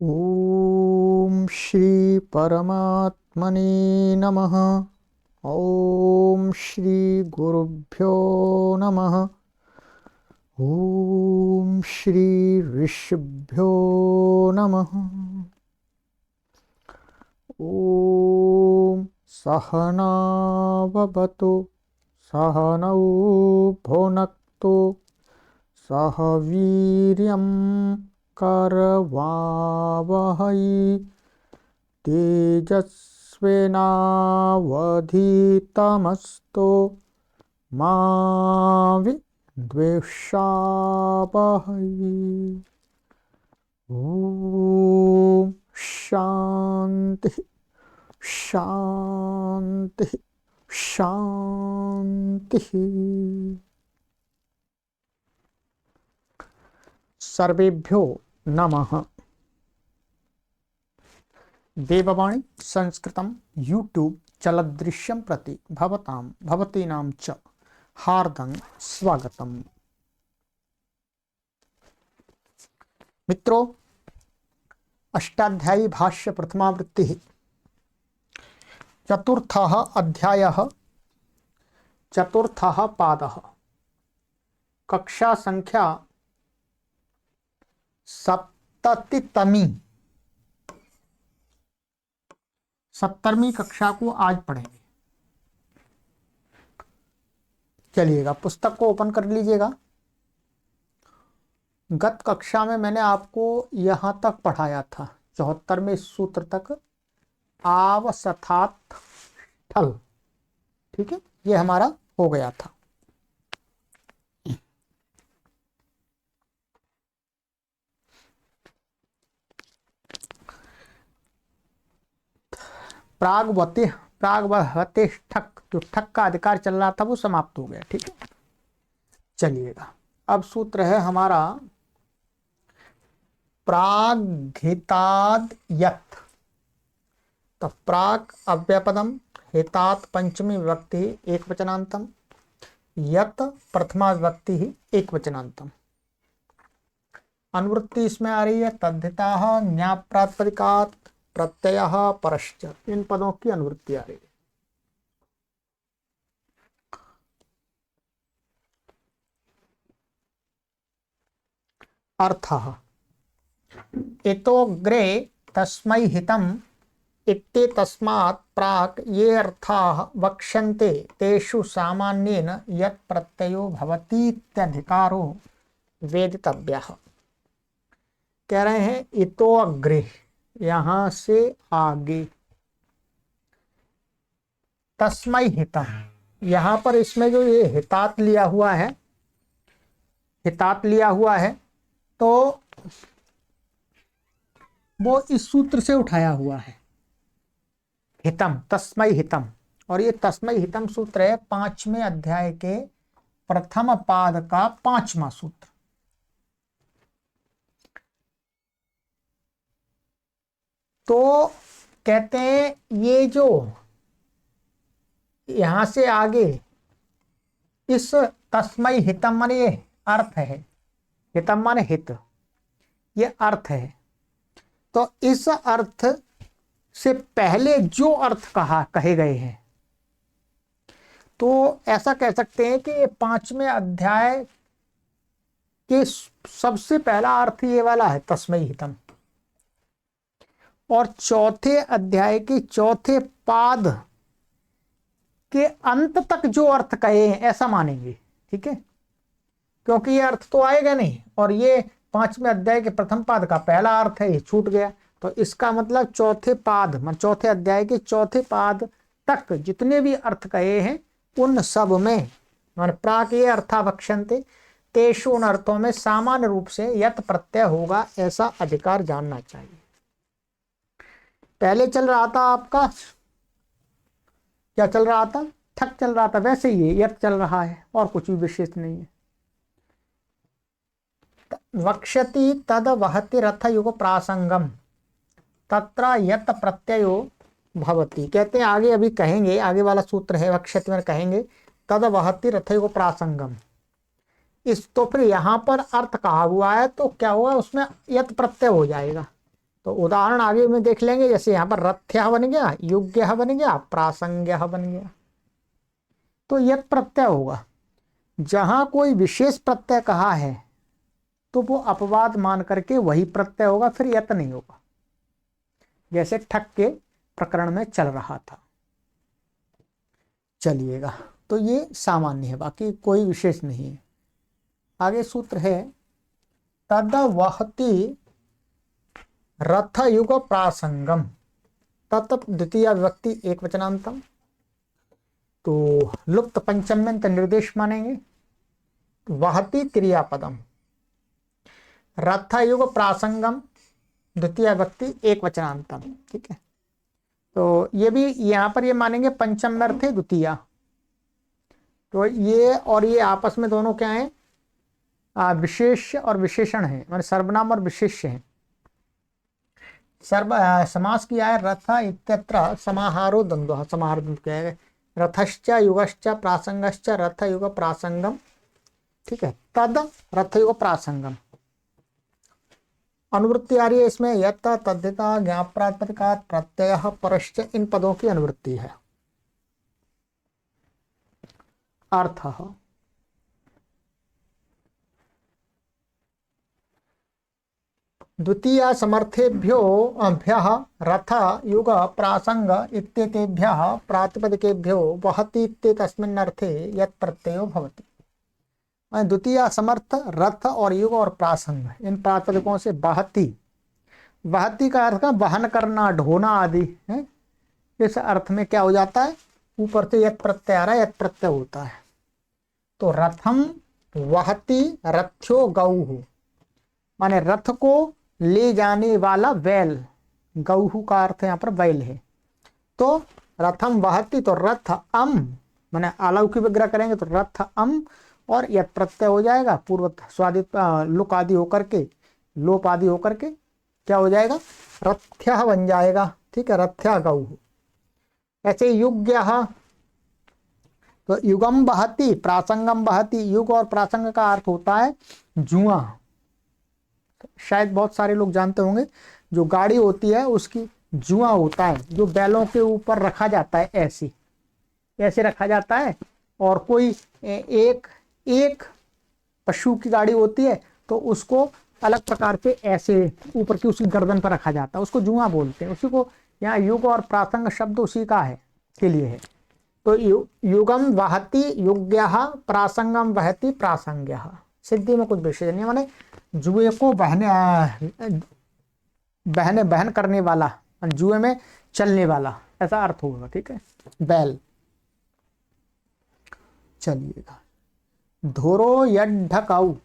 ओम श्री परमात्मने नमः। ओम श्री गुरुभ्यो नमः। ओम श्री ऋषिभ्यो नमः। ओम सहनाववतु सहनौ भुनक्तु सह वीर्यं करवावहै तेजस्विनावधीतमस्तु मा विद्विषावहै। ओम शांति शांति शांति। सर्वेभ्यो नमः। देववाणी संस्कृतं यूट्यूब चलदृश्यं प्रति भवतीनां च हार्दं स्वागतम्। मित्रों, अष्टाध्यायी भाष्य प्रथमावृत्ति चतुर्थः अध्यायः चतुर्थः पादः कक्षा संख्या 70वीं कक्षा को आज पढ़ेंगे। चलिएगा, पुस्तक को ओपन कर लीजिएगा। गत कक्षा में मैंने आपको यहां तक पढ़ाया था, 74वें सूत्र तक, आवसथात ठल। ठीक है, ये हमारा हो गया था। प्रागवते ठक, जो ठक का अधिकार चल रहा था वो समाप्त हो गया। ठीक है, चलिएगा, अब सूत्र है हमारा प्रागहिताद यत्। तो प्राग अव्यपदम, हितात पंचमी विभक्ति एक वचनांतम, यत् प्रथमा विभक्ति ही एक वचनांतम। अनुवृत्ति इसमें आ रही है तद्धिताः न्याप्रातिपदिकात् प्रत्ययः परश्च। इन पदों की अनुवृत्ति आ रही है। अर्थः इतोऽग्रे तस्मै हितम् इत्येतस्मात् प्राक् ये अर्थाः वक्ष्यन्ते तेषु सामान्येन यत् प्रत्ययो भवतीत्यधिकारो वेदितव्यः। कह रहे हैं इतो अग्रे, यहां से आगे, तस्मै हितम्, यहां पर इसमें जो ये हितात लिया हुआ है, हितात लिया हुआ है, तो वो इस सूत्र से उठाया हुआ है, हितम, तस्मै हितम। और ये तस्मै हितम सूत्र है 5वें अध्याय के प्रथम पाद का 5वां सूत्र। तो कहते हैं ये जो यहां से आगे इस तस्मै हितम माने ये अर्थ है, हितम माने हित, ये अर्थ है। तो इस अर्थ से पहले जो अर्थ कहे गए हैं, तो ऐसा कह सकते हैं कि 5वें अध्याय के सबसे पहला अर्थ ये वाला है, तस्मै हितम। और चौथे अध्याय के चौथे पाद के अंत तक जो अर्थ कहे हैं ऐसा मानेंगे। ठीक है, क्योंकि ये अर्थ तो आएगा नहीं, और ये 5वें अध्याय के प्रथम पाद का पहला अर्थ है, ये छूट गया। तो इसका मतलब चौथे पाद, मतलब चौथे अध्याय के चौथे पाद तक जितने भी अर्थ कहे हैं उन सब में, मान प्राक ये अर्था वक्ष्यन्ते तेषु, उन अर्थों में सामान्य रूप से यत प्रत्यय होगा, ऐसा अधिकार जानना चाहिए। पहले चल रहा था आपका, क्या चल रहा था, ठक चल रहा था, वैसे ही यत चल रहा है, और कुछ भी विशेष नहीं है। वक्ष्यति तद वहति रथ युग प्रासंगम तत्र यत प्रत्ययो भवति। कहते हैं आगे अभी कहेंगे, आगे वाला सूत्र है वक्ष्यति में कहेंगे तद वहति रथ युग प्रासंगम। इस तो फिर यहां पर अर्थ कहा हुआ है, तो क्या हुआ, उसमें यत प्रत्यय हो जाएगा। तो उदाहरण आगे में देख लेंगे, जैसे यहाँ पर रथ्यः बन गया, युग्यः बन गया, प्रासंग्यः बन गया। तो यत् प्रत्यय होगा, जहां कोई विशेष प्रत्यय कहा है तो वो अपवाद मान करके वही प्रत्यय होगा, फिर यत नहीं होगा, जैसे ठक के प्रकरण में चल रहा था। चलिएगा, तो ये सामान्य है, बाकी कोई विशेष नहीं है। आगे सूत्र है तद वहति रथ युग प्रासंगम, तत् द्वितीय विभक्ति एक वचनांतम, तो लुप्त पंचम्यंत निर्देश मानेंगे। वहति क्रियापदम, रथ युग प्रासंगम द्वितीय विभक्ति एक वचनांतम, ठीक है। तो ये भी यहाँ पर ये मानेंगे पंचम अर्थ है द्वितीय। तो ये और ये आपस में दोनों क्या है, विशेष और विशेषण है, मतलब सर्वनाम और विशेष्य है। समास किया है रथ इत्यत्र समाहारो द्वंद्व, समाहार द्वंद्व क्या है, रथश्च युगश्च प्रासंगश्च रथ युग प्रासंगम, ठीक है। तद रथ युग प्रासंगम अनुवृत्ति आ रही है इसमें, यत् तद्धिता ज्ञाप प्रातिपदिकात् प्रत्ययः परश्च, इन पदों की अनुवृत्ति है। अर्थ द्वितीय समर्थेभ्यो भ्यः रथ युग प्रासंग इत्येतेभ्यः प्रातिपदिकेभ्यो वहति इत्येतस्मिन्नर्थे यत् प्रत्ययो भवति। द्वितीय समर्थ, रथ और युग और प्रासंग, इन प्रातिपदिकों से वहति, वहति का अर्थ का वहन करना, ढोना आदि है। इस अर्थ में क्या हो जाता है, ऊपर से यत् प्रत्यय आ रहा है, यत् प्रत्यय होता है। तो रथम वहति रथ्यो गौः, माने रथ को ले जाने वाला बैल, गौहू का अर्थ यहाँ पर बैल है। तो रथम वहति, तो रथ अम, माने अलौकिक विग्रह करेंगे तो रथ अम और यत् प्रत्यय हो जाएगा, पूर्व स्वादित लुक आदि होकर के, लोप आदि होकर के क्या हो जाएगा, रथ्यः बन जाएगा, ठीक है, रथ्या गौः। ऐसे युग्यः, तो युगम बहति प्रासंगम बहति, युग और प्रासंग का अर्थ होता है जुआ। शायद बहुत सारे लोग जानते होंगे, जो गाड़ी होती है उसकी जुआ होता है, जो बैलों के ऊपर रखा जाता है, ऐसे ऐसे रखा जाता है। और कोई एक पशु की गाड़ी होती है तो उसको अलग प्रकार से ऐसे ऊपर की उसकी गर्दन पर रखा जाता है, उसको जुआ बोलते हैं। उसी को यहाँ युग और प्रासंग शब्द उसी का है, के लिए है। तो युगम वहति युग्यः, प्रासंगम वहति प्रासंग्यः। सिद्धि में कुछ विशेष नहीं, माने जुए को बहन करने वाला, जुए में चलने वाला, ऐसा अर्थ होगा, ठीक है, बैल। चलिएगा, धोरो यड्ढकौ,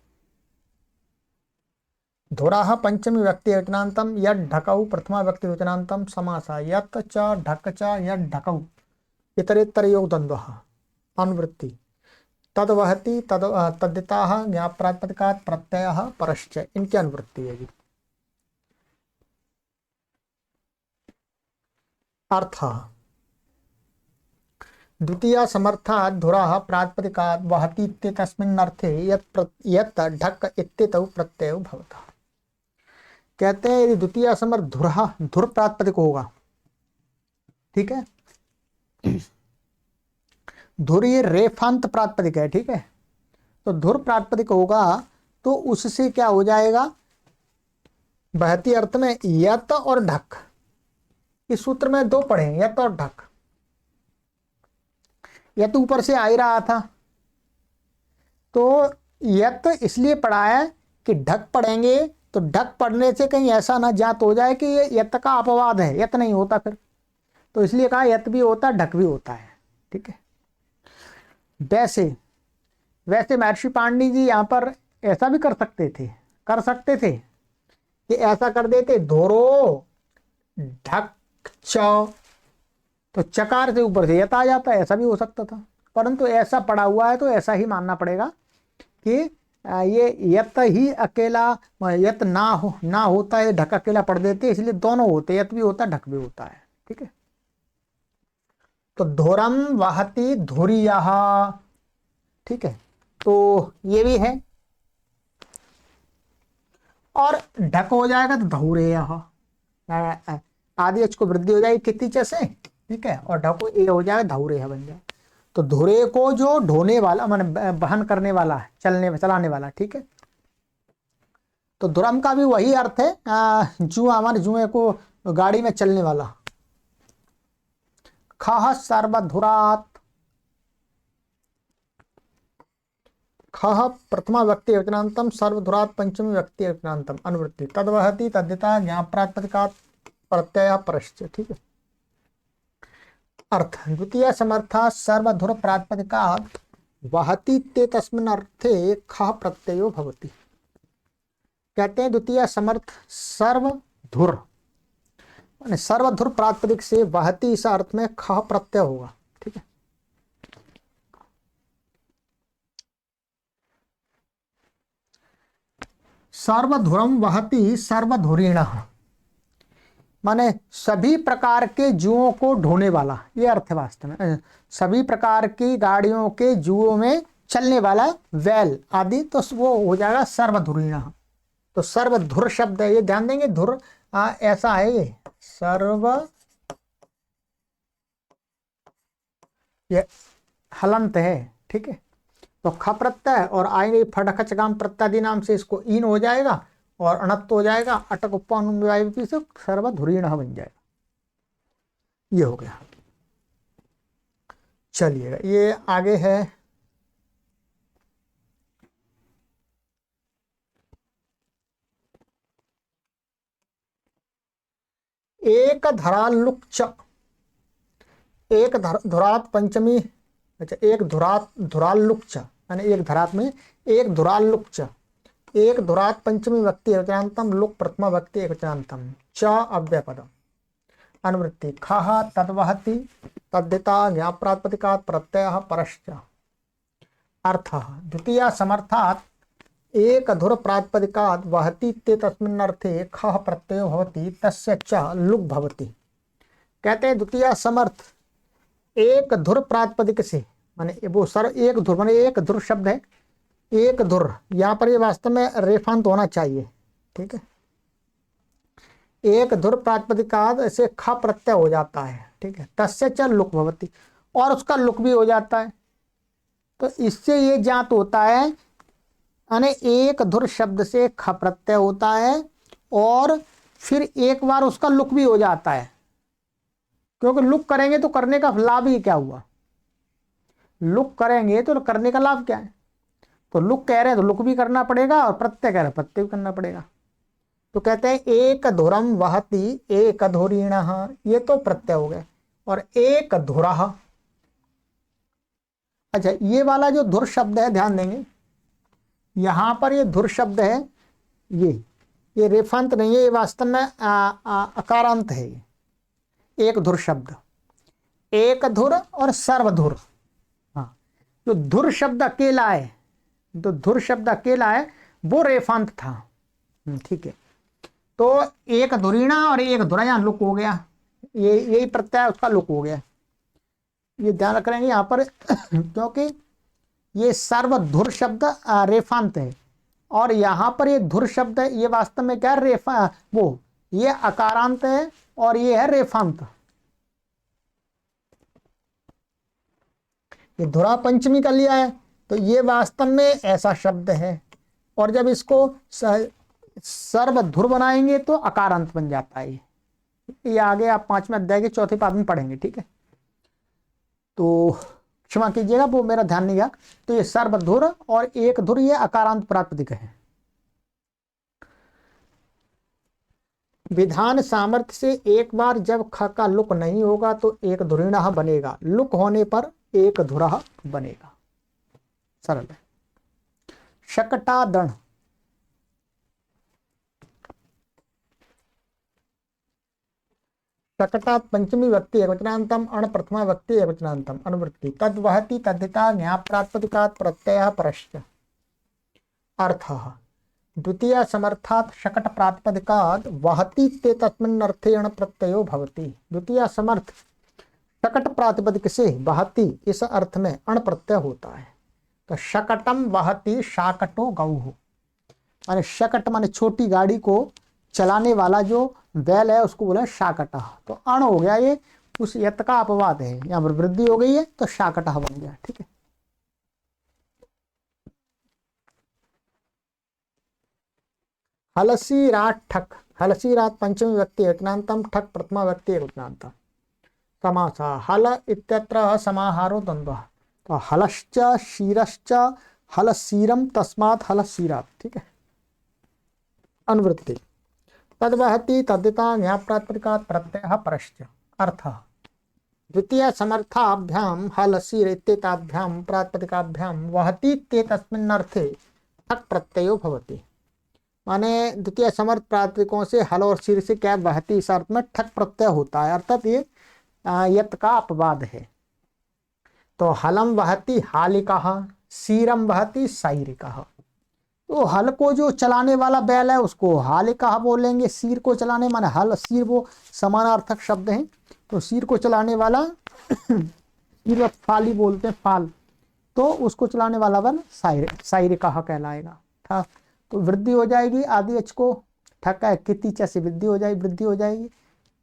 धोराः पंचमी व्यक्ति वचनांतम, यड्ढकौ प्रथमा व्यक्ति वचनांतम, समासः यत् च ढक च यड्ढकौ, इतरेतर योग द्वंद्वः। अनुवृत्ति तद वहति तद्धिताः ज्ञाप प्रातिपदिकात् प्रत्ययः परश्च, इनकी अनुवृत्ति है जी। अर्थ द्वितीय समर्थात् धुरः प्रातिपदिकात् वहति इत्येतस्मिन्नर्थे यत् ढक इत्येतौ प्रत्ययो भवतः। कहते हैं यदि द्वितीय समर्थ धुरः, धुर प्रातिपदिक होगा, ठीक है, धुर ये रेफांत प्रातिपदिक है, ठीक है। तो धुर प्रातिपदिक होगा तो उससे क्या हो जाएगा, बहती अर्थ में यत और ढक, इस सूत्र में दो पढ़े, यत और ढक। यत ऊपर से आ ही रहा था, तो यत इसलिए पढ़ा है कि ढक पढ़ेंगे तो ढक पढ़ने से कहीं ऐसा ना जात हो जाए कि ये यत का अपवाद है, यत नहीं होता फिर, तो इसलिए कहा यत भी होता है, ढक भी होता है, ठीक है। वैसे महर्षि पाणिनि जी यहाँ पर ऐसा भी कर सकते थे कि ऐसा कर देते, धोरो ढक च, तो चकार से ऊपर से यत आ जाता है, ऐसा भी हो सकता था। परंतु ऐसा पड़ा हुआ है तो ऐसा ही मानना पड़ेगा कि ये यत ही अकेला, यत ना होता है, ढक अकेला पढ़ देते, इसलिए दोनों होते, यत भी होता है, ढक भी होता है, ठीक है। तो धोरम वहति धुरियः, ठीक है, तो ये भी है। और ढक हो जाएगा तो धौरेयः, आदि एच को वृद्धि हो जाएगी कितनी च से, ठीक है, और ढ को ए हो जाएगा, धौरे बन जाए। तो धुरे को जो ढोने वाला माने वहन करने वाला है, चलाने वाला, ठीक है। तो धुरम का भी वही अर्थ है, जुआ हमारे जुए को गाड़ी में चलने वाला। खह सर्वधुरात, खह प्रथमा व्यक्ति वचनांतम, सर्वधुरात पंचमी व्यक्ति वचनांतम, अनुवृत्ति तद्वहति तद्यता ज्ञान प्रातिपदिकात् प्रत्यय परश्च, ठीक है। अर्थ द्वितीय समर्था सर्वधुर प्रातिपदिकात् वहति ते तस्मिन् अर्थे खः प्रत्ययो भवति। कहते हैं द्वितीय समर्थ सर्वधुर माने सर्वधुर प्रातिपदिक से वहति इस अर्थ में खः प्रत्यय होगा, ठीक है। सर्वधुरम वहति सर्वधुरीणः माने सभी प्रकार के जुओं को ढोने वाला, ये अर्थ है वास्तव में। सभी प्रकार की गाड़ियों के जुओं में चलने वाला वैल आदि, तो वो हो जाएगा सर्वधुरीणः। तो सर्वधुर शब्द है, ये ध्यान देंगे, धुर ऐसा है, ये सर्व, ये हलंत है, ठीक है। तो ख प्रत्यय और आएंगे फटक चगाम प्रत्यादि नाम से इसको ईन हो जाएगा और अणत्त हो जाएगा, अटक उपवान से सर्वधुरीण बन जाएगा। ये हो गया। चलिएगा, ये आगे है एक धरालुक च, एक धुरात पंचमी, अच्छा एक धुरालुक च यानी एक धरात में एक धुरालुक च, एक धुरात पंचमी व्यक्ति एकवचनांतम, लुक प्रथमा व्यक्ति एकवचनांतम, च अव्ययपदम, अनुवृत्ति खः तद्वहति तद्यता ज्ञाप्रातिपदिकात् प्रत्ययः परश्च। अर्थः द्वितीया समर्थात् एक धुर प्रातिपदिकात् वहति ते तस्मिन् अर्थे खः प्रत्ययो भवति तस्य च लुक भवति। कहते हैं द्वितीया समर्थ एक धुर प्रातिपदिक से, माने वो सर एक धुर माने एक धुर शब्द है, एक धुर, यहाँ पर ये वास्तव में रेफांत होना चाहिए, ठीक है। एक धुर प्रातिपदिकात् ऐसे ख प्रत्यय हो जाता है, ठीक है, तस्य च लुक भवति, और उसका लुक भी हो जाता है। तो इससे ये ज्ञात होता है, यानी एक धुर शब्द से ख प्रत्यय होता है और फिर एक बार उसका लुक भी हो जाता है, क्योंकि लुक करेंगे तो करने का लाभ ही क्या हुआ, लुक करेंगे तो करने का लाभ क्या है। तो लुक कह रहे हैं तो लुक भी करना पड़ेगा और प्रत्यय कह रहे हैं प्रत्यय भी करना पड़ेगा। तो कहते हैं एक धुरम वहति एक धुरीणः, ये तो प्रत्यय हो गए, और एक धुरः। अच्छा, ये वाला जो धुर शब्द है ध्यान देंगे, यहां पर ये धुर शब्द है, ये रेफांत नहीं है, ये वास्तव में अकारांत है। ये एक धुर शब्द, एक धुर और सर्वधुर। हाँ, जो धुर शब्द अकेला है, तो धुर शब्द अकेला है वो रेफांत था, ठीक है। तो एक धुरीणा और एक धुरा यहाँ लुक हो गया, ये यही प्रत्यय उसका लुक हो गया, ये ध्यान रखेंगे यहाँ पर क्योंकि ये सर्वधुर शब्द रेफांत है और यहाँ पर ये धुर शब्द है, ये वास्तव में क्या रेफा वो ये अकारांत है और ये है रेफांत। ये धुरा पंचमी का लिया है तो ये वास्तव में ऐसा शब्द है, और जब इसको सर्वधुर बनाएंगे तो अकारांत बन जाता है। ये आगे आप 5वें अध्याय के 4थे पाद में पढ़ेंगे, ठीक है। तो क्षमा कीजिएगा, वो मेरा ध्यान नहीं गया। तो ये सर्वधुर और एक धुर ये अकारांत प्रातिपदिक है। विधान सामर्थ्य से एक बार जब ख का लुक नहीं होगा तो एक धुरीणः बनेगा, लुक होने पर एक धुरः बनेगा। सरल है। शकटादण, शकटात् पंचमी व्यक्ति एकवचनांतम, अण प्रथमा व्यक्ति एकवचनांतम, अनुवृत्ति तद्वहति तद्धिता ज्ञाप प्रातिपदिकात् प्रत्ययः परश्च। अर्थः द्वितीय समर्थात् शकट प्रातिपदिकात् वहति ते तस्मिन् अर्थे अण प्रत्ययो भवति। द्वितीय समर्थ शकट प्रातिपदिक से वहति इस अर्थ में अण प्रत्यय होता है। तो शकटम वहति शाकटो गौः, माने शकट माने छोटी गाड़ी को चलाने वाला जो बैल है उसको बोला शाकटः। तो अण हो गया, ये उस यत का अपवाद है, यहाँ पर वृद्धि हो गई है तो शाकटः बन गया। ठीक है, हलसीराट ठक, हलसीराट पंचमी व्यक्ति एकनांतम, ठक प्रथमा व्यक्ति एकवचनांतम। समासः हल इत्यत्र समाहारो द्वंद्वः। तो हलश्च शीरश्च हलसीरम तस्मात् हलसीरात्। ठीक है, अनुवृत्ति तद्वहति तद्दिता ज्ञाप्रातिपदिकात् प्रत्ययः परश्च। अर्थः द्वितीय समर्थाभ्याम हलसीर इत्येताभ्यां प्रातिपदिकाभ्यां वहति इत्येतस्मिन् अर्थे ठक प्रत्ययो भवति। माने द्वितीय समर्थ प्रातिपदिकों से हल और शीर से क्या वहति, इस अर्थ में ठक प्रत्यय होता है, अर्थात ये यत का अपवाद है। तो हलम वहति हालिकः, शीरम वहति साइरिकः। तो हल को जो चलाने वाला बैल है उसको हालिकः बोलेंगे, शीर को चलाने माने हल शीर वो समानार्थक शब्द हैं, तो शीर को चलाने वाला शीर फाली बोलते हैं, फाल, तो उसको चलाने वाला वन साइरिकः कहलाएगा। था तो वृद्धि हो जाएगी, आदि अच को ठक है कितिचा से वृद्धि हो जाएगी, वृद्धि हो जाएगी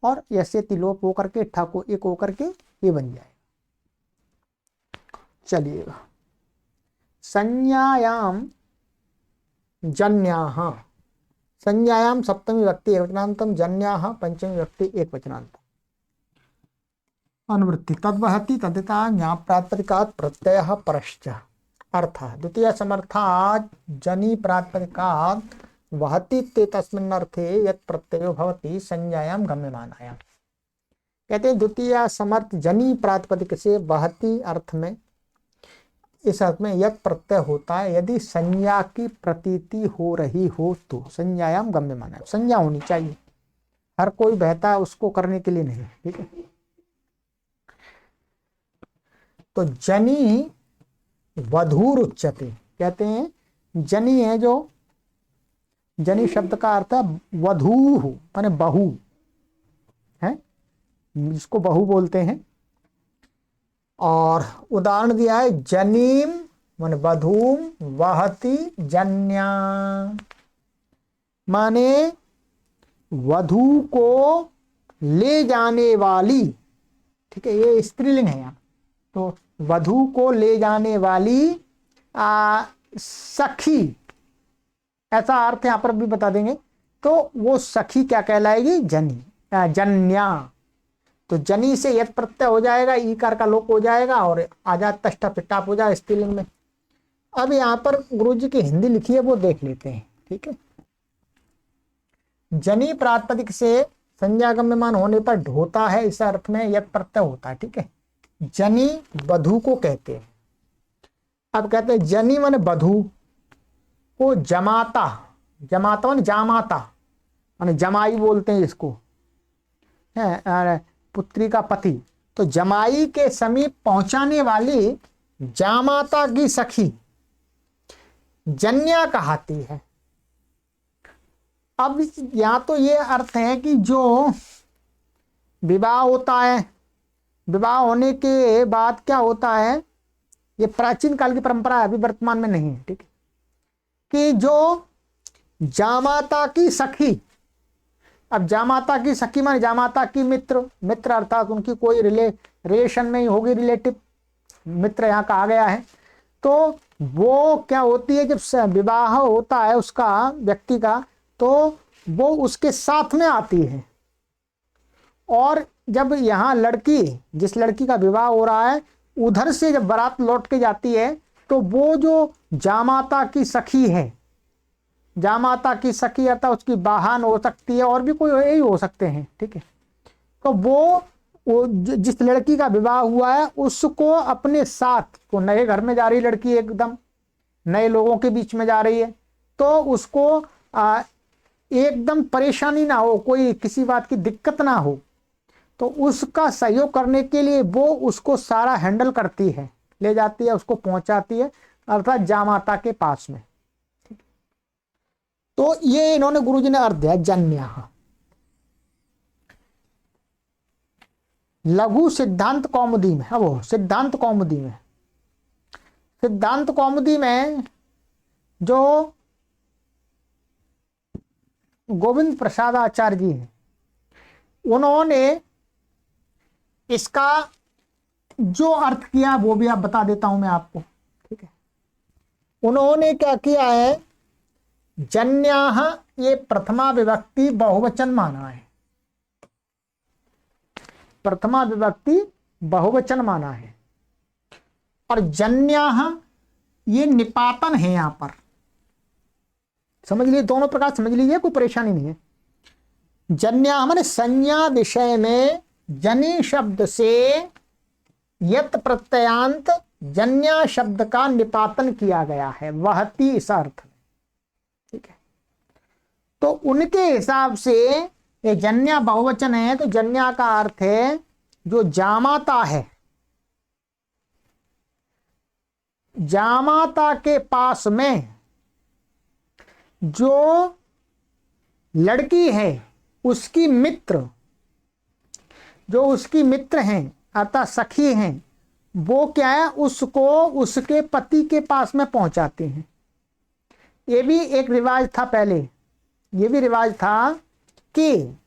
और ऐसे तिलोप होकर के ठक को एक होकर के ये बन जाएगा। चलिएगा, संज्ञायाम जन्याः, संज्ञायाम सप्तमी व्यक्ति एकवचनांतम, जन्याः पंचमी व्यक्ति एकवचनांतम। अनुवृत्ति तद्वहति तद्दिता ज्ञाप्रातिपदिकात् प्रत्ययः परश्च। अर्थः द्वितीय समर्थात् जनि प्रातिपदिकात् वहति इत्येतस्मिन् अर्थे यत् प्रत्ययो भवति संज्ञायाम गम्यमानायाम। कहते हैं द्वितीय समर्थ जनि प्रातिपदिक से वहति अर्थ में, इस अर्थ में यत् प्रत्यय होता है यदि संज्ञा की प्रतीति हो रही हो तो संज्ञायाम गम्यमानायाम। संज्ञा होनी चाहिए, हर कोई बहता है उसको करने के लिए नहीं। ठीक है, तो जनी वधूर उच्यते, कहते हैं जनी है जो, जनी शब्द का अर्थ है वधू माने बहू है, जिसको बहू बोलते हैं। और उदाहरण दिया है जनीम माने वधूम, वहति जन्या माने वधू को ले जाने वाली। ठीक है, ये स्त्रीलिंग है यहाँ, तो वधू को ले जाने वाली सखी, ऐसा अर्थ यहाँ पर भी बता देंगे। तो वो सखी क्या कहलाएगी, जनी, जन्या। तो जनी से यत प्रत्यय हो जाएगा, ईकार का लोप हो जाएगा और आजाद तष्टा पिटाप हो जाएगा स्त्रीलिंग में। अब यहाँ पर गुरुजी की हिंदी लिखी है वो देख लेते हैं। ठीक है, जनी प्रातिपदिक से संज्ञा गम्यमान होने पर ढोता है, इस अर्थ में यत प्रत्यय होता है। ठीक है, जनी वधू को कहते हैं। अब कहते हैं जनी माने वधू को जमाता, जमाता माने जामाता माने जमाई बोलते हैं इसको, है पुत्री का पति। तो जमाई के समीप पहुंचाने वाली जामाता की सखी जन्या कहती है। अब यहाँ तो ये अर्थ है कि जो विवाह होता है, विवाह होने के बाद क्या होता है, ये प्राचीन काल की परंपरा है, अभी वर्तमान में नहीं है। ठीक है, कि जो जामाता की सखी, अब जामाता की सखी माने जामाता की मित्र, मित्र अर्थात उनकी कोई रिलेशन में ही होगी, रिलेटिव मित्र यहाँ कहा गया है। तो वो क्या होती है, जब विवाह होता है उसका व्यक्ति का, तो वो उसके साथ में आती है। और जब यहाँ लड़की, जिस लड़की का विवाह हो रहा है, उधर से जब बारात लौट के जाती है, तो वो जो जामाता की सखी है, जामाता की सखी अर्थात उसकी बहन हो सकती है और भी कोई यही हो सकते हैं। ठीक है, तो वो जिस लड़की का विवाह हुआ है उसको अपने साथ, को नए घर में जा रही लड़की, एकदम नए लोगों के बीच में जा रही है, तो उसको एकदम परेशानी ना हो, कोई किसी बात की दिक्कत ना हो, तो उसका सहयोग करने के लिए वो उसको सारा हैंडल करती है, ले जाती है, उसको पहुंचाती है, अर्थात जामाता के पास में। तो ये इन्होंने गुरुजी ने अर्थ दिया जन्या। लघु सिद्धांत कौमुदी में, अब वो सिद्धांत कौमुदी में, सिद्धांत कौमुदी में जो गोविंद प्रसाद आचार्य जी हैं, उन्होंने इसका जो अर्थ किया वो भी आप बता देता हूं मैं आपको, ठीक है। उन्होंने क्या किया है, जन्याः ये प्रथमा विभक्ति बहुवचन माना है, प्रथमा विभक्ति बहुवचन माना है, और जन्याः ये निपातन है, यहां पर समझ लीजिए, दोनों प्रकार समझ लीजिए, कोई परेशानी नहीं है। जन्याः माने संज्ञा विषय में जनी शब्द से यत प्रत्ययांत जन्या शब्द का निपातन किया गया है, वहती इस अर्थ में, ठीक है। तो उनके हिसाब से ये जन्या बहुवचन है, तो जन्या का अर्थ है जो जामाता है, जामाता के पास में जो लड़की है उसकी मित्र, जो उसकी मित्र हैं अर्थात सखी हैं, वो क्या है, उसको उसके पति के पास में पहुंचाते हैं। ये भी एक रिवाज था पहले, ये भी रिवाज था कि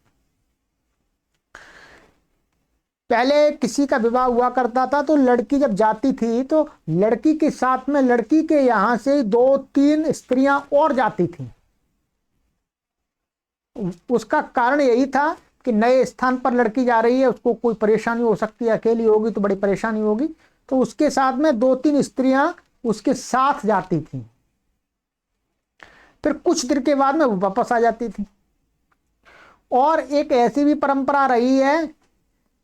पहले किसी का विवाह हुआ करता था तो लड़की जब जाती थी तो लड़की के साथ में लड़की के यहां से 2-3 स्त्रियां और जाती थीं। उसका कारण यही था कि नए स्थान पर लड़की जा रही है, उसको कोई परेशानी हो सकती है, अकेली होगी तो बड़ी परेशानी होगी, तो उसके साथ में 2-3 स्त्रियां उसके साथ जाती थीं। फिर कुछ देर के बाद में वो वापस आ जाती थी। और एक ऐसी भी परंपरा रही है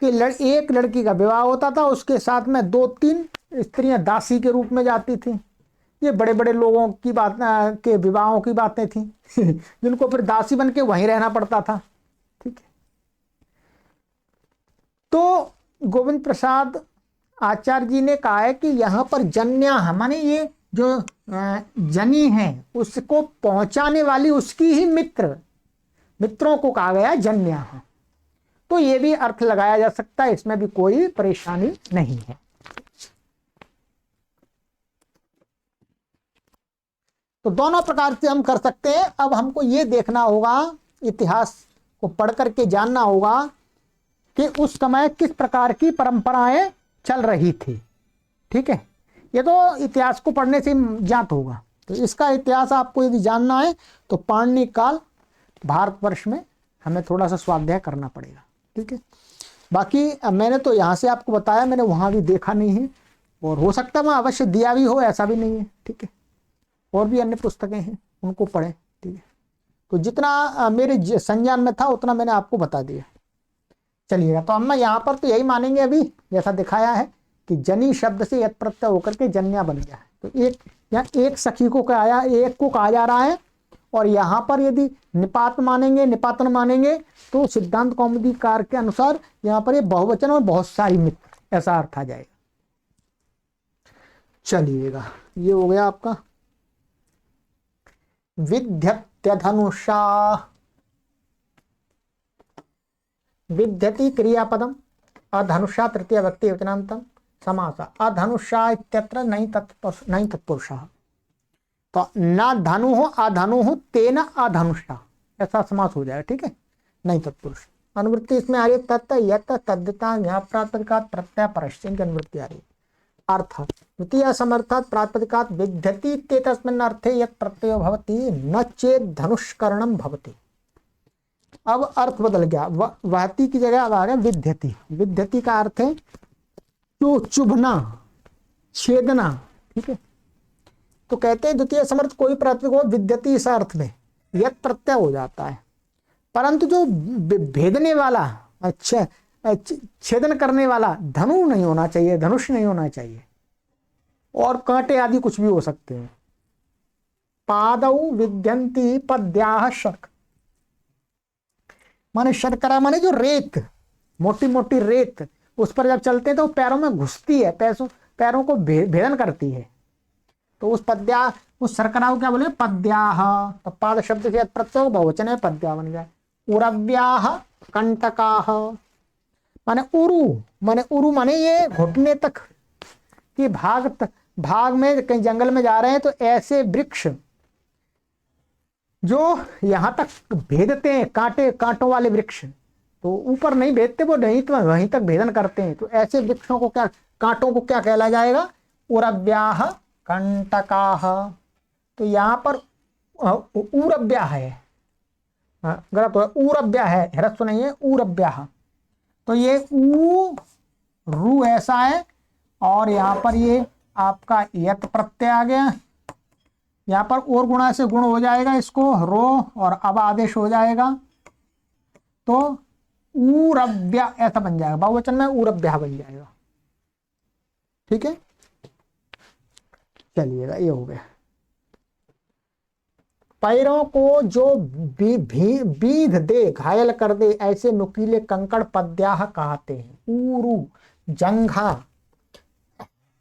कि एक लड़की का विवाह होता था, उसके साथ में 2-3 स्त्रियां दासी के रूप में जाती थी। ये बड़े बड़े लोगों की बात के विवाहों की बातें थी जिनको फिर दासी बन के वहीं रहना पड़ता था, ठीक है। तो गोविंद प्रसाद आचार्य जी ने कहा है कि यहाँ पर जन्या माने ये जो जनी है उसको पहुंचाने वाली उसकी ही मित्रों को कहा गया जन्या। तो ये भी अर्थ लगाया जा सकता है, इसमें भी कोई परेशानी नहीं है। तो दोनों प्रकार से हम कर सकते हैं। अब हमको ये देखना होगा, इतिहास को पढ़ करके जानना होगा कि उस समय किस प्रकार की परंपराएं चल रही थी, ठीक है। ये तो इतिहास को पढ़ने से ज्ञात होगा। तो इसका इतिहास आपको यदि जानना है तो पाणिनि काल भारतवर्ष में हमें थोड़ा सा स्वाध्याय करना पड़ेगा, ठीक है। बाकी मैंने तो यहाँ से आपको बताया, मैंने वहाँ भी देखा नहीं है, और हो सकता है वहाँ अवश्य दिया भी हो, ऐसा भी नहीं है, ठीक है। और भी अन्य पुस्तकें हैं, उनको पढ़ें, ठीक है। तो जितना मेरे संज्ञान में था उतना मैंने आपको बता दिया। चलिएगा, तो हम यहाँ पर तो यही मानेंगे अभी जैसा दिखाया है कि जनी शब्द से यत प्रत्यय होकर के जन्या बन गया है। तो एक सखी को कहा, एक को कहा जा रहा है, और यहाँ पर यदि निपातन मानेंगे तो सिद्धांत कौमुदीकार के अनुसार यहाँ पर ये बहुवचन और बहुत सारी मित्र, ऐसा अर्थ आ जाएगा। चलिएगा, ये हो गया आपका विद्यत्यधनुषा। विद्यति क्रियापदम, अधनुषा तृतीय व्यक्ति वचनांतम, समास अधनुषा इत्यत्र नहीं तत्पुरुषः। तो न धनु हो अधनु हो तेन अधनुषा, ऐसा समास हो जाएगा, ठीक है, नहीं तत्पुरुष। अनुवृत्ति इसमें आ रही है तत् यत् तद्यता ज्ञाप प्रातिपदिकात् प्रत्यय परस्य की अनुवृत्ति आ रही है। अर्थ द्वितीय समर्थात् प्रातिपदिकात् विद्यति इत्येतस्मिन् अर्थे यत् प्रत्ययो भवति न चेत् धनुष्करणं भवति। अब अर्थ बदल गया, वहति की जगह अब आ गया विद्यति। विद्यति का अर्थ है जो चुभना, छेदना, ठीक है। तो कहते हैं द्वितीय समर्थ कोई प्रातिपदिक हो विद्यति इस अर्थ में यत् प्रत्यय हो जाता है, परंतु जो भेदने वाला, अच्छा छेदन करने वाला धनु नहीं होना चाहिए, धनुष नहीं होना चाहिए, और कांटे आदि कुछ भी हो सकते हैं। पादौ विद्यन्ति पद्याः शर्क, माने शर्करा माने जो रेत, मोटी मोटी रेत, उस पर जब चलते हैं तो पैरों में घुसती है, पैरों को भेदन करती है। तो उस पद्या, उस शर्करा को क्या बोले, पद्याः। तो पाद शब्द से प्रत्यय बहुवचन में पद्या बन गया। उरव्याः कंटकाः, माने उरु माने ये घुटने तक की भाग में कहीं जंगल में जा रहे हैं तो ऐसे वृक्ष जो यहां तक भेदते हैं कांटे कांटों वाले वृक्ष, तो ऊपर नहीं भेदते, वो नहीं तो वहीं तक भेदन करते हैं, तो ऐसे वृक्षों को क्या, कांटों को क्या कहला जाएगा, उरव्याह कंटकाह। तो यहां पर ऊरव्या है, गलत हो, ऊरव्या है, ह्रस्व नहीं है, ऊरव्याह। तो ये ऊ रू ऐसा है, और यहां पर ये आपका यत प्रत्यय आ गया, यहां पर और गुणा से गुण हो जाएगा इसको रो, और अब आदेश हो जाएगा, तो ऊरव्या ऐसा बन जाएगा, बहुवचन में ऊरव्या बन जाएगा। ठीक है, चलिएगा, ये हो गया। पैरों को जो बीध दे, घायल कर दे, ऐसे नुकीले कंकड़ पद्याह कहते हैं। ऊरू जंघा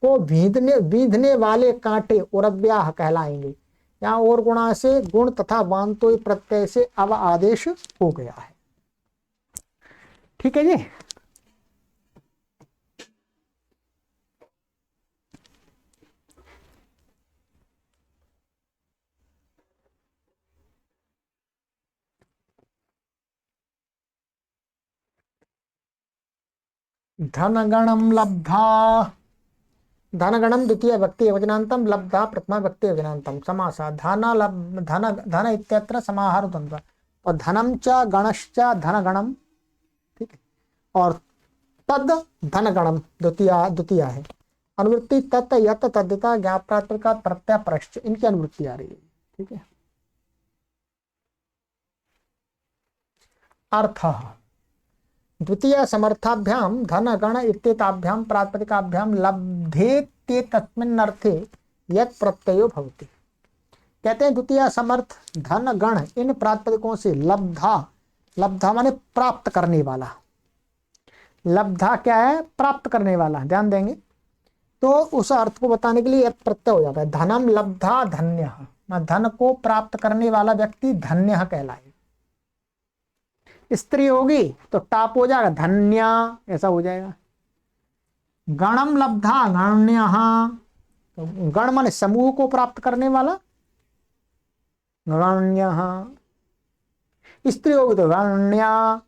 को बीधने वाले कांटे उरव्याह कहलाएंगे। यहाँ और गुणा से गुण तथा वांतो प्रत्यय से अब आदेश हो गया है। ठीक है जी। धनगणम लब्धा, धनगणम द्वितीय व्यक्ति एकवचनांतम, लब्धा प्रथमा व्यक्ति एकवचनांतम, समासा धन इत्यत्र समाहार द्वंद्व, और धनम च गणश्च धनगणम, ठीक है, और तद धनगणम द्वितीय है। अनुवृत्ति तत् यत तद्धिता ज्ञाप्रात्मका प्रत्यय परश्च, इनकी अनुवृत्ति आ रही है। ठीक है, अर्थ द्वितीय समर्थाभ्याम धन गण इत्येताभ्याम प्रातिपदिकाभ्याम लब्धेत्ये तस्मिन्नर्थे यत् प्रत्ययो भवति। कहते हैं द्वितीय समर्थ धन गण इन प्रातिपदिकों से लब्धा, लब्धा माने प्राप्त करने वाला, लब्धा क्या है, प्राप्त करने वाला, ध्यान देंगे। तो उस अर्थ को बताने के लिए यत् प्रत्यय हो जाता है। धनम लब्धा धन्य, धन को प्राप्त करने वाला व्यक्ति धन्य कहलाए। स्त्री होगी तो टाप हो जाएगा धन्या, ऐसा हो जाएगा। गणम लब्धा गण्य, तो गण माने समूह को प्राप्त करने वाला, गण्य। स्त्री होगी तो गण्या।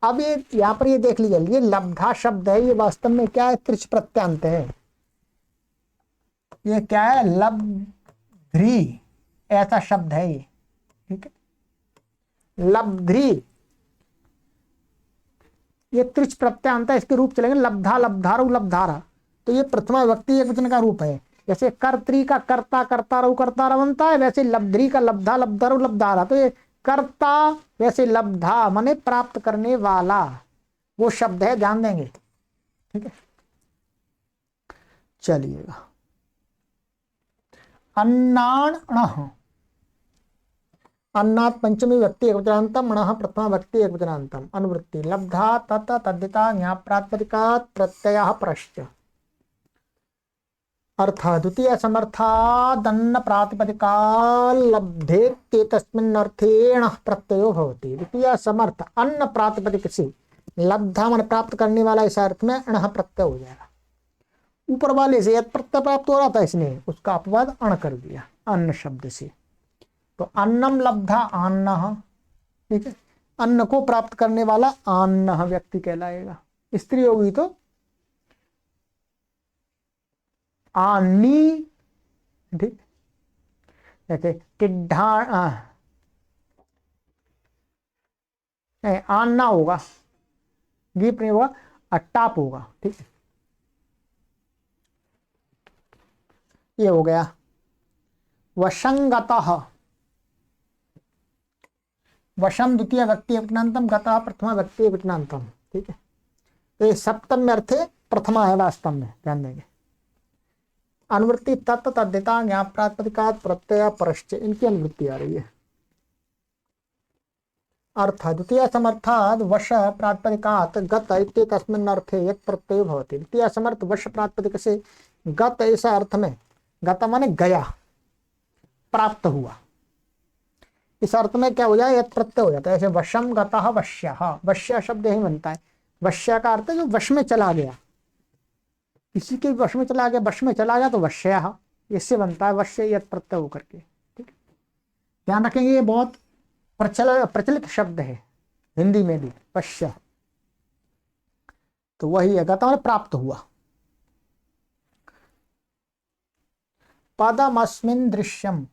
अब ये यहां पर ये देख लीजिए, ये लब्धा शब्द है, ये वास्तव में क्या है, त्रिच प्रत्यांत है। ये क्या है, लब्ध्री ऐसा शब्द है ये। ठीक है, लब्ध्री ये त्रिच प्रत्यांत है, इसके रूप चलेंगे लब्धा लब्धारु लब्धारा। तो ये प्रथमा व्यक्ति एक वचन का रूप है। जैसे कर्त्री का कर्ता कर्तारु कर्तारा बनता है, वैसे लब्ध्री का लब्धा लब्धारु लब्धारा। तो ये कर्ता, वैसे लब्धा माने प्राप्त करने वाला, वो शब्द है, ध्यान देंगे। ठीक है, चलिएगा। अन्नाण, अन्नात् पंचमी व्यक्ति एकवचनांतम, अणः प्रथमा व्यक्ति एकवचनांतम। अनुवृत्ति लब्धा तत तद्धिता ज्ञाप्रातिपदिकात् प्रत्ययः परश्च। अर्थ द्वितीय समर्थादन्न प्रातिपदिका लब्धेत्ये तस्मिन्नर्थेण प्रत्ययो भवति। द्वितीय समर्थ अन्न प्रातिपदिक से लब्धा मन प्राप्त करने वाला, इस अर्थ में अण प्रत्यय हो जाएगा। ऊपर वाले से यत् प्रत्यय प्राप्त हो रहा था, इसने उसका अपवाद अण कर दिया अन्न शब्द से। तो अन्नम लब्धा आन्न, ठीक है, अन्न को प्राप्त करने वाला आन्न व्यक्ति कहलाएगा। स्त्री होगी तो आनी, ठीक, जैसे टिड्ढा आना होगा, गीप नहीं होगा, अट्टाप होगा। ठीक है, ये हो गया। वशंगतः, वशम द्वितीय व्यक्ति एकवचनांतम, गतः प्रथमा व्यक्ति एकवचनांतम। ठीक है, तो ये सप्तम अर्थे प्रथमा है वास्तव में, ध्यान देंगे। अनुवृत्ति तत्त तद्धिता ज्ञाप प्रातिपदिकात् प्रत्यय परश्च, इनकी अनुवृत्ति आ रही है। अर्थ द्वितीय समर्थाद वश प्रातिपदिकात् गत इत्ये तस्मिन् अर्थे यत् प्रत्ययो भवति। द्वितीय समर्थ वश प्रातिपदिक से गत, ऐसा अर्थ में, गत माने गया, प्राप्त हुआ, इस अर्थ में क्या हो जाए, यत् प्रत्यय हो जाता है। ऐसे वशम गतः वश्यः, वश्य शब्द यही बनता है। वश्य का अर्थ है जो वश में चला गया, किसी के वश में चला गया, वश में चला गया तो वश्य, इससे बनता है वश्य यत् प्रत्यय होकर के। ठीक, ध्यान रखेंगे, ये बहुत प्रचलित शब्द है हिंदी में भी, पश्य। तो वही है, गता मतलब प्राप्त हुआ। पदमस्मिन् दृश्यम,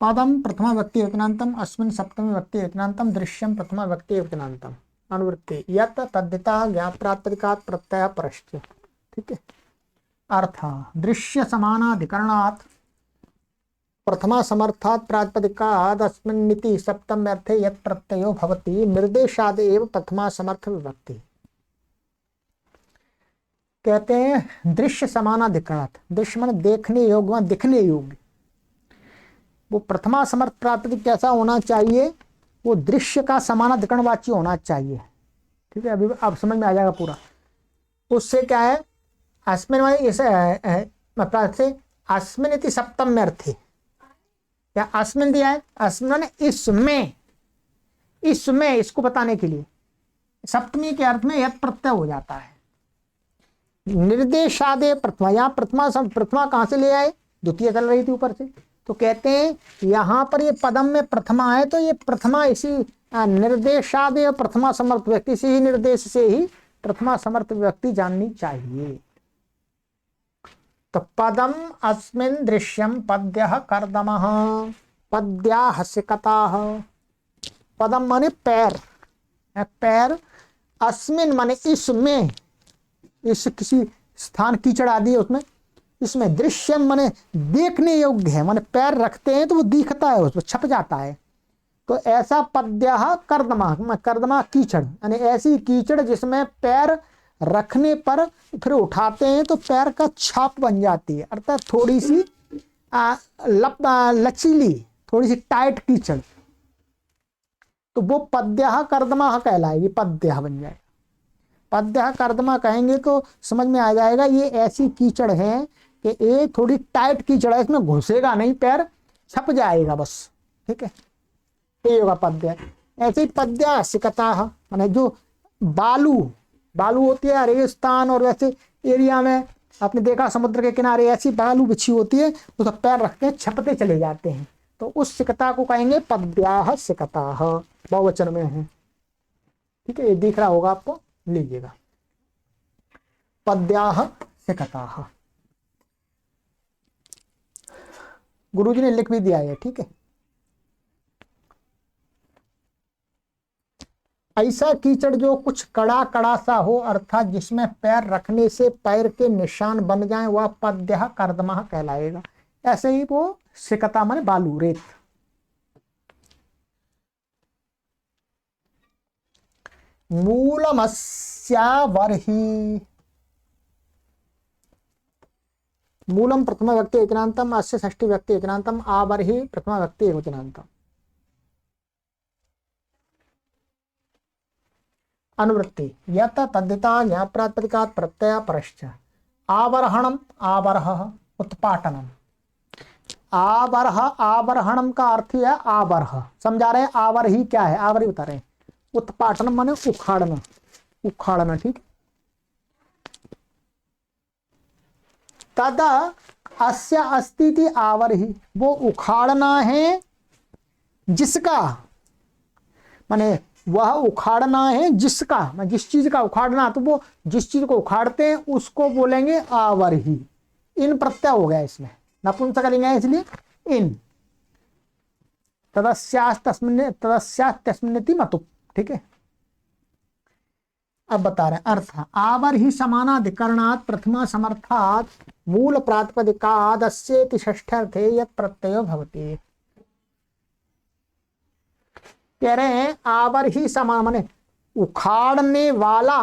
पदम प्रथमा व्यक्ति एकनांतम, अस्मिन् सप्तमी व्यक्ति एकनांतम, दृश्यम प्रथमा व्यक्ति एकनांतम। अनुवृत्ति यत् तद्धिता ज्ञाप्रातिपदिकात् प्रत्यय परश्च। ठीक है। अर्थ दृश्य समानाधिकरणात् प्रथमा समर्थात् प्रातिपदिकात् अस्मिन्निति सप्तम अर्थे यत् प्रत्ययो भवति निर्देशाद एव प्रथमा समर्थ विभक्ति। कहते हैं दृश्य समानाधिकरणात्, दृश्य माने देखने योग्य, दिखने योग्य। वो प्रथमा समर्थ प्रातिपदिक कैसा होना चाहिए, वो दृश्य का समानाधिकरणवाची होना चाहिए। ठीक है, अभी अब समझ में आ जाएगा पूरा। उससे क्या है, अस्मिन माने इसे अस्मिन इति सप्तम में अर्थे, या अस्मिन दिया है, अस्मिन माने इसमें, इसमें, इसको बताने के लिए सप्तमी के अर्थ में यत् प्रत्यय हो जाता है। निर्देशादे प्रथमा, यहाँ प्रथमा कहां से ले आए, द्वितीय चल रही थी ऊपर से, तो कहते हैं यहां पर ये पदम में प्रथमा है, तो ये प्रथमा इसी निर्देशादे प्रथमा समर्थ व्यक्ति से ही, निर्देश से ही प्रथमा समर्थ व्यक्ति जाननी चाहिए। तो पदम अस्मिन् दृश्यम पद्यः कर्दमः पद्याः सिकताः। पदम माने पैर, पैर, अस्मिन् माने इसमें, इस किसी स्थान कीचड़ आदि है उसमें, इसमें, दृश्यम माने देखने योग्य है, माने पैर रखते हैं तो वो दिखता है, उसमें छप जाता है। तो ऐसा पद्यः कर्दमा, कर्दमा कीचड़, यानी ऐसी कीचड़ जिसमें पैर रखने पर फिर उठाते हैं तो पैर का छाप बन जाती है, अर्थात थोड़ी सी लचीली, थोड़ी सी टाइट कीचड़, तो वो पद्यः कर्दमा कहलाएगी, पद्यः बन जाएगा। पद्यः कर्दमा कहेंगे तो समझ में आ जाएगा, ये ऐसी कीचड़ है कि ये थोड़ी टाइट कीचड़ है, इसमें घुसेगा नहीं, पैर छप जाएगा बस। ठीक है, ये होगा पद्य। ऐसे ही पद्या सिकता, माने जो बालू, बालू होती है रेगिस्तान और वैसे एरिया में, आपने देखा समुद्र के किनारे ऐसी बालू बिछी होती है, उसका पैर रखते हैं, छपते चले जाते हैं, तो उस सिकता को कहेंगे पद्याः सिकताः, बहुवचन में है। ठीक है, ये दिख रहा होगा आपको, लीजिएगा पद्याः सिकताः। गुरुजी ने लिख भी दिया है। ठीक है, ऐसा कीचड़ जो कुछ कड़ा कड़ा सा हो, अर्थात जिसमें पैर रखने से पैर के निशान बन जाएं, वह पद्यः कर्दमः कहलाएगा। ऐसे ही वो सिकता माने बालू, रेत। मूलमस्यावरहि, मूलम प्रथमा व्यक्ति एकनांतम, अस्य षष्ठी व्यक्ति एकनांतम, आवरहि प्रथमा व्यक्ति एकवचनांतम। अनुवृत्ति यत् तद्धिता ज्ञाप्रातिपदिकात् प्रत्यय परश्च। आवरहणम, आवरह, उत्पाटनम। आवरह, आवरहणम का अर्थ है आवरह, समझा रहे हैं। आवरही क्या है, आवरही बता रहे हैं। उत्पाटनम माने उखाड़ना, उखाड़ना। ठीक, तदा अस्य अस्ति आवरही, वो उखाड़ना है जिसका, माने वह उखाड़ना है जिसका, जिस चीज का उखाड़ना, तो वो जिस चीज को उखाड़ते हैं उसको बोलेंगे आवरही। इन प्रत्यय हो गया इसमें, नपुंसकलिंग है इसलिए इन। तदस्यास्मिन्निति मतुप। ठीक है, अब बता रहे हैं अर्थ। आवरही समानाधिकरणात् प्रथमा समर्थात् मूल प्रातिपदिकात् अस्येति षष्ठ्यर्थे यत् प्रत्ययो भवति। कह रहे हैं आवरही समान माने उखाड़ने वाला,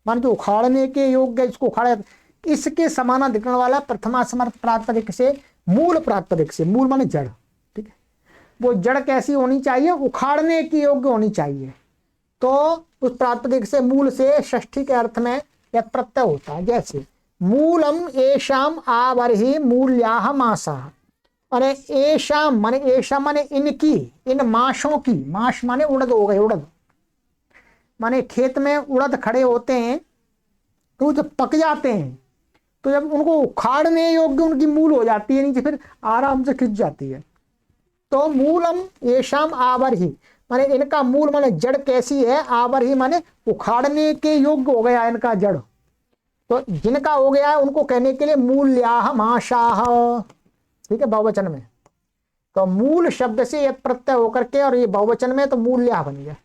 मान जो उखाड़ने के योग्य, इसको उखाड़ा, इसके समानाधिकरण वाला प्रथमा समर्थ प्रातिपदिक से, मूल प्रातिपदिक से, मूल माने जड़। ठीक है, वो जड़ कैसी होनी चाहिए, उखाड़ने की योग्य होनी चाहिए। तो उस प्रातिपदिक से, मूल से षष्ठी के अर्थ में यह प्रत्यय होता है। जैसे मूलम एषाम आवरही मूल्याः मासाः, अरे एशाम माने, एशाम माने इनकी, इन माशों की, माश माने उड़द हो गए, उड़द माने खेत में उड़द खड़े होते हैं, तो जब पक जाते हैं तो जब उनको उखाड़ने योग्य उनकी मूल हो जाती है नीचे, फिर आराम से खिंच जाती है। तो मूलम येषाम आवर ही, माने इनका मूल माने जड़ कैसी है, आवर ही माने उखाड़ने के योग्य हो गया इनका जड़। तो जिनका हो गया है उनको कहने के लिए मूल्याह माशाह, ठीक है, बहुवचन में। तो मूल शब्द से यद प्रत्यय होकर के, और ये बहुवचन में तो मूल्या बन गया,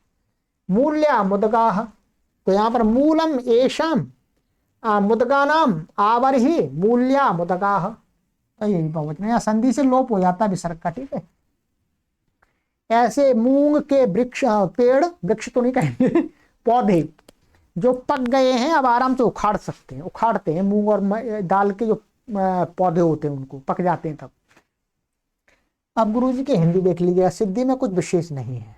मूल्या मुदगाह। तो यहां पर मूलम येषाम मुदगानाम आवर ही मूल्या मुदगाह, यही बहुवचन। यहाँ संधि से लोप हो जाता है विसर्ग का, ठीक है। ऐसे मूंग के वृक्ष, पेड़, वृक्ष तो नहीं कहेंगे, पौधे जो पक गए हैं अब आराम से उखाड़ सकते हैं, उखाड़ते हैं। मूंग और दाल के जो पौधे होते हैं उनको पक जाते हैं तब। अब गुरुजी की हिंदी देख लीजिए, सिद्धि में कुछ विशेष नहीं है।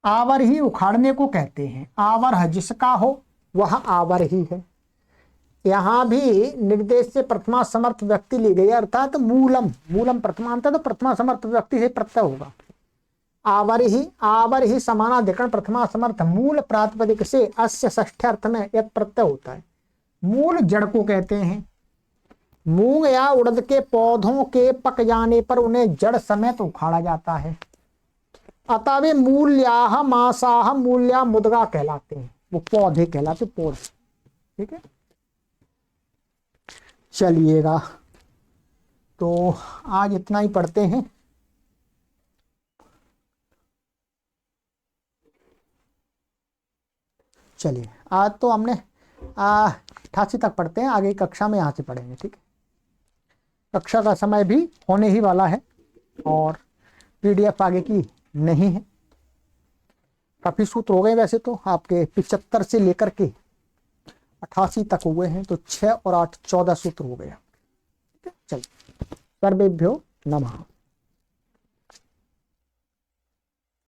आवर ही उखाड़ने को कहते हैं, आवर है जिसका हो वह आवर ही है। यहां भी निर्देश से प्रथमा समर्थ व्यक्ति ली गई, अर्थात मूलम, मूलम प्रथमांत, तो प्रथमा समर्थ व्यक्ति से प्रत्यय होगा। आवर ही, आवर ही समानाधिकरण प्रथमा समर्थ मूल प्रातिपदिक से अस्य षष्ठ अर्थ में यह प्रत्यय होता है। मूल जड़ को कहते हैं। मूंग या उड़द के पौधों के पक जाने पर उन्हें जड़ समेत उखाड़ा जाता है। अतः वे मूल्याह मासाह मूल्या मुदगा कहलाते हैं, वो पौधे कहलाते, पौधे, ठीक है। चलिएगा, तो आज इतना ही पढ़ते हैं। चलिए, आज तो हमने 88 तक पढ़ते हैं, आगे कक्षा में यहाँ से पढ़ेंगे, ठीक है। कक्षा का समय भी होने ही वाला है और पीडीएफ आगे की नहीं है। काफी सूत्र हो गए वैसे तो, आपके 75 से लेकर के 88 तक हुए हैं, तो 6 और 8 14 सूत्र हो गया, ठीक है। चलिए, सर्वेभ्यो नमः।